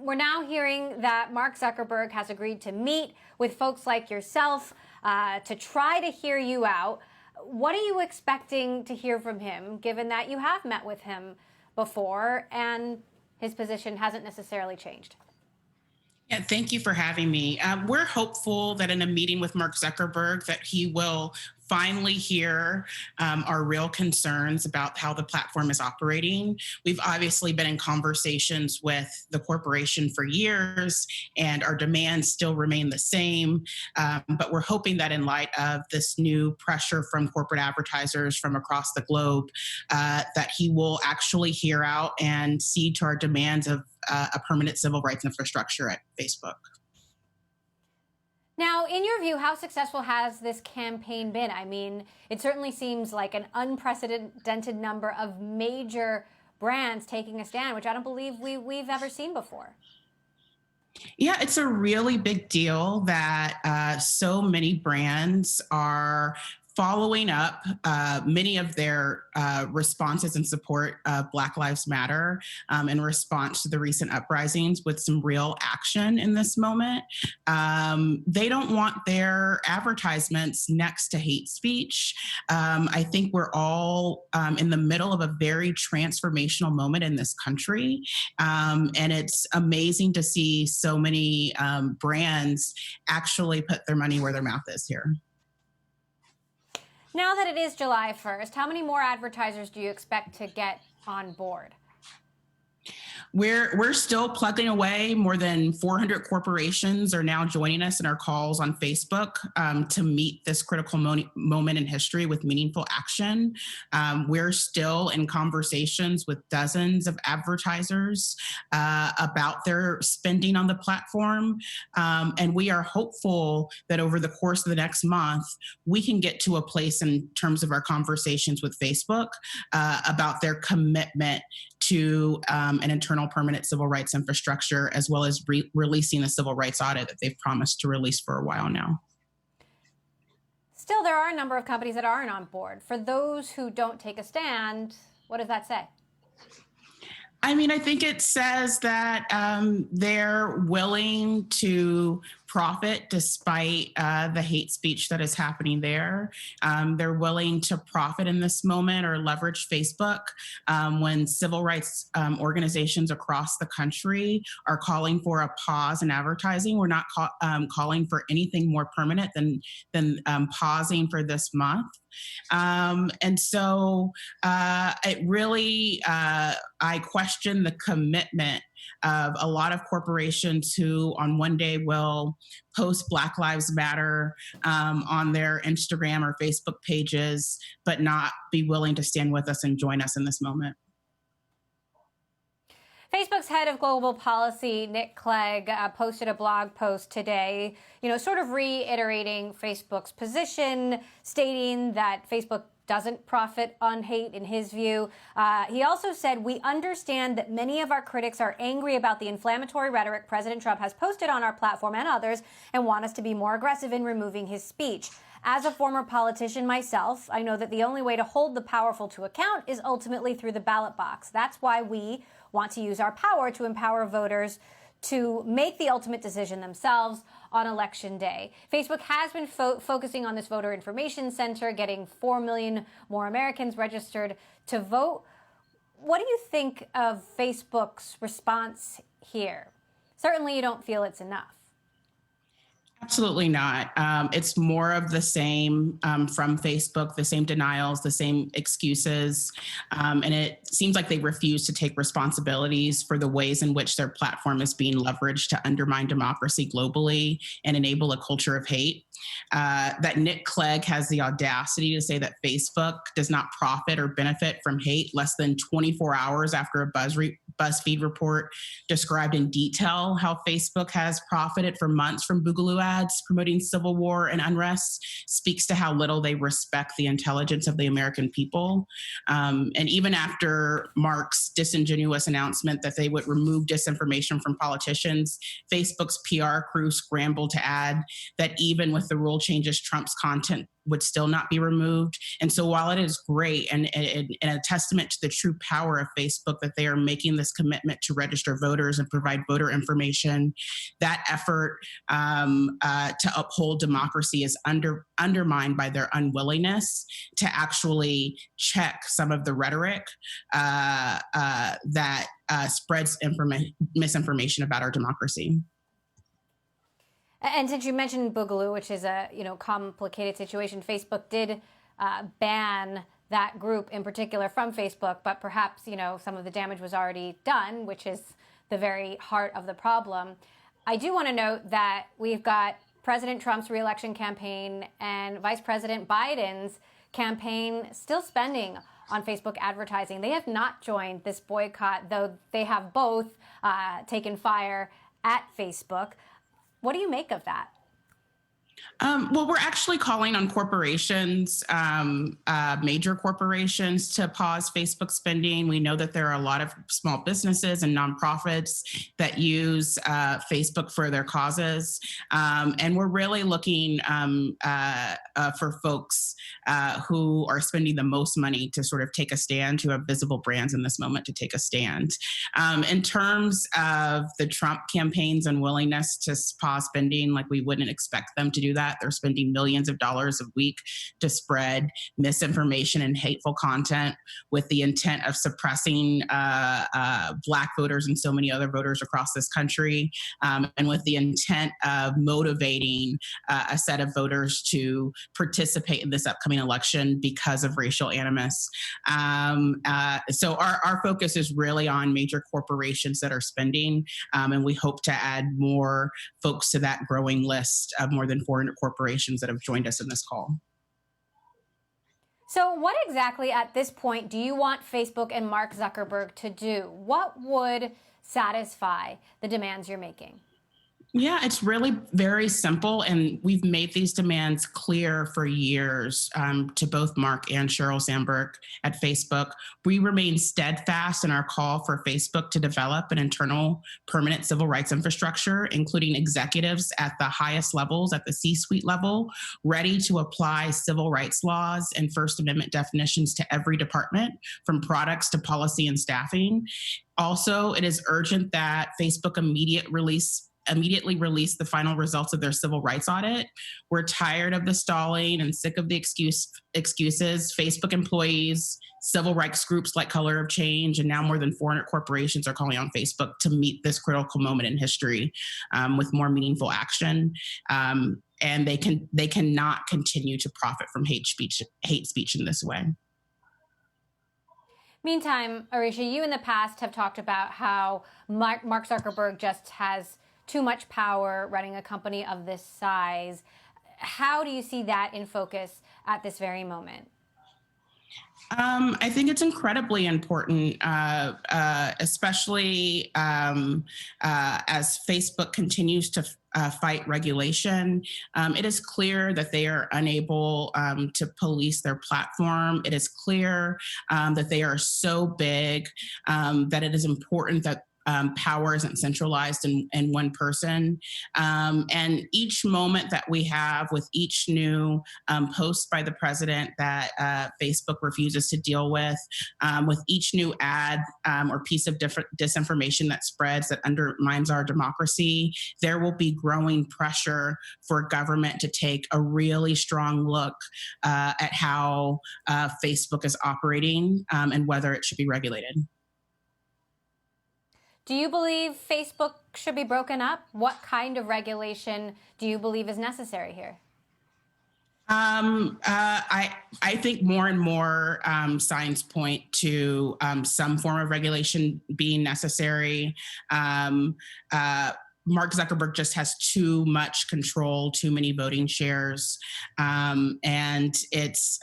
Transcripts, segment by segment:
we're now hearing that Mark Zuckerberg has agreed to meet with folks like yourself to try to hear you out. What are you expecting to hear from him, given that you have met with him before and his position hasn't necessarily changed? Yeah, thank you for having me. We're hopeful that in a meeting with Mark Zuckerberg that he will finally hear our real concerns about how the platform is operating. We've obviously been in conversations with the corporation for years, and our demands still remain the same. But we're hoping that in light of this new pressure from corporate advertisers from across the globe, that he will actually hear out and cede to our demands of a permanent civil rights infrastructure at Facebook. Now, in your view, how successful has this campaign been? I mean, it certainly seems like an unprecedented number of major brands taking a stand, which I don't believe we've ever seen before. Yeah, it's a really big deal that so many brands are following up many of their responses in support of Black Lives Matter in response to the recent uprisings with some real action in this moment. They don't want their advertisements next to hate speech. I think we're all in the middle of a very transformational moment in this country. And it's amazing to see so many brands actually put their money where their mouth is here. Now that it is July 1st, how many more advertisers do you expect to get on board? We're still plugging away. More than 400 corporations are now joining us in our calls on Facebook to meet this critical moment in history with meaningful action. We're still in conversations with dozens of advertisers about their spending on the platform. And we are hopeful that over the course of the next month, we can get to a place in terms of our conversations with Facebook about their commitment to an internal permanent civil rights infrastructure, as well as releasing the civil rights audit that they've promised to release for a while now. Still, there are a number of companies that aren't on board. For those who don't take a stand, what does that say? I mean, I think it says that they're willing to profit despite the hate speech that is happening there. They're willing to profit in this moment or leverage Facebook when civil rights organizations across the country are calling for a pause in advertising. We're not calling for anything more permanent than pausing for this month. And so it really, I question the commitment of a lot of corporations who on one day will post Black Lives Matter on their Instagram or Facebook pages, but not be willing to stand with us and join us in this moment. Facebook's head of global policy, Nick Clegg, posted a blog post today, sort of reiterating Facebook's position, stating that Facebook doesn't profit on hate in his view. He also said, "We understand that many of our critics are angry about the inflammatory rhetoric President Trump has posted on our platform and others and want us to be more aggressive in removing his speech. As a former politician myself, I know that the only way to hold the powerful to account is ultimately through the ballot box. That's why we want to use our power to empower voters to make the ultimate decision themselves on Election Day." Facebook has been focusing on this voter information center, getting 4 million more Americans registered to vote. What do you think of Facebook's response here? Certainly you don't feel it's enough. Absolutely not. It's more of the same from Facebook, the same denials, the same excuses. And it seems like they refuse to take responsibilities for the ways in which their platform is being leveraged to undermine democracy globally and enable a culture of hate. That Nick Clegg has the audacity to say that Facebook does not profit or benefit from hate less than 24 hours after a BuzzFeed report described in detail how Facebook has profited for months from Boogaloo ads promoting civil war and unrest speaks to how little they respect the intelligence of the American people. And even after Mark's disingenuous announcement that they would remove disinformation from politicians, Facebook's PR crew scrambled to add that even with the rule changes, Trump's content would still not be removed. And so while it is great and a testament to the true power of Facebook that they are making this commitment to register voters and provide voter information, that effort to uphold democracy is undermined by their unwillingness to actually check some of the rhetoric that spreads misinformation about our democracy. And since you mentioned Boogaloo, which is a complicated situation, Facebook did ban that group in particular from Facebook, but perhaps some of the damage was already done, which is the very heart of the problem. I do want to note that we've got President Trump's reelection campaign and Vice President Biden's campaign still spending on Facebook advertising. They have not joined this boycott, though they have both taken fire at Facebook. What do you make of that? Well, we're actually calling on corporations, major corporations, to pause Facebook spending. We know that there are a lot of small businesses and nonprofits that use Facebook for their causes. And we're really looking for folks who are spending the most money to sort of take a stand, who have visible brands in this moment to take a stand. In terms of the Trump campaign's unwillingness to pause spending, like, we wouldn't expect them to do that. They're spending millions of dollars a week to spread misinformation and hateful content with the intent of suppressing Black voters and so many other voters across this country, and with the intent of motivating a set of voters to participate in this upcoming election because of racial animus. So our focus is really on major corporations that are spending, and we hope to add more folks to that growing list of more than 400 corporations that have joined us in this call. So what exactly at this point do you want Facebook and Mark Zuckerberg to do? What would satisfy the demands you're making? Yeah, it's really very simple. And we've made these demands clear for years to both Mark and Sheryl Sandberg at Facebook. We remain steadfast in our call for Facebook to develop an internal permanent civil rights infrastructure, including executives at the highest levels, at the C-suite level, ready to apply civil rights laws and First Amendment definitions to every department, from products to policy and staffing. Also, it is urgent that Facebook immediately release the final results of their civil rights audit. We're tired of the stalling and sick of the excuses. Facebook employees, civil rights groups like Color of Change, and now more than 400 corporations are calling on Facebook to meet this critical moment in history with more meaningful action. And they cannot continue to profit from hate speech in this way. Meantime, Arisha, you in the past have talked about how Mark Zuckerberg just has too much power running a company of this size. How do you see that in focus at this very moment? I think it's incredibly important, especially as Facebook continues to fight regulation. It is clear that they are unable to police their platform. It is clear that they are so big that it is important that power isn't centralized in one person. And each moment that we have with each new post by the president that Facebook refuses to deal with each new ad or piece of disinformation that spreads that undermines our democracy, there will be growing pressure for government to take a really strong look at how Facebook is operating and whether it should be regulated. Do you believe Facebook should be broken up? What kind of regulation do you believe is necessary here? I think more and more signs point to some form of regulation being necessary. Mark Zuckerberg just has too much control, too many voting shares, and it's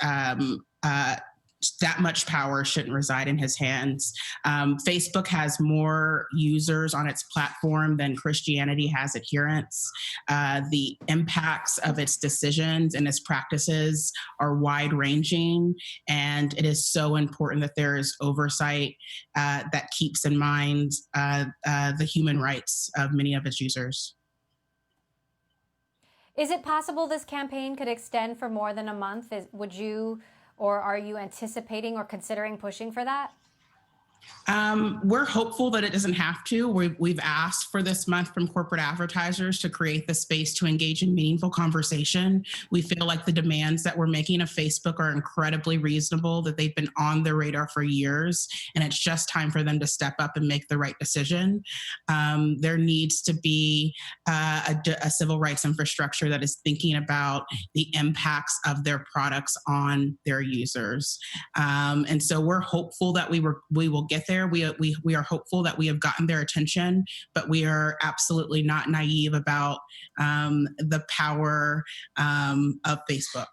that much power shouldn't reside in his hands. Facebook has more users on its platform than Christianity has adherents. The impacts of its decisions and its practices are wide-ranging, and it is so important that there is oversight that keeps in mind the human rights of many of its users. Is it possible this campaign could extend for more than a month? Would you, or are you anticipating or considering pushing for that? We're hopeful that it doesn't have to. We've asked for this month from corporate advertisers to create the space to engage in meaningful conversation. We feel like the demands that we're making of Facebook are incredibly reasonable, that they've been on their radar for years, and it's just time for them to step up and make the right decision. There needs to be a civil rights infrastructure that is thinking about the impacts of their products on their users. And so we're hopeful that we will get there. We are hopeful that we have gotten their attention, but we are absolutely not naive about the power of Facebook.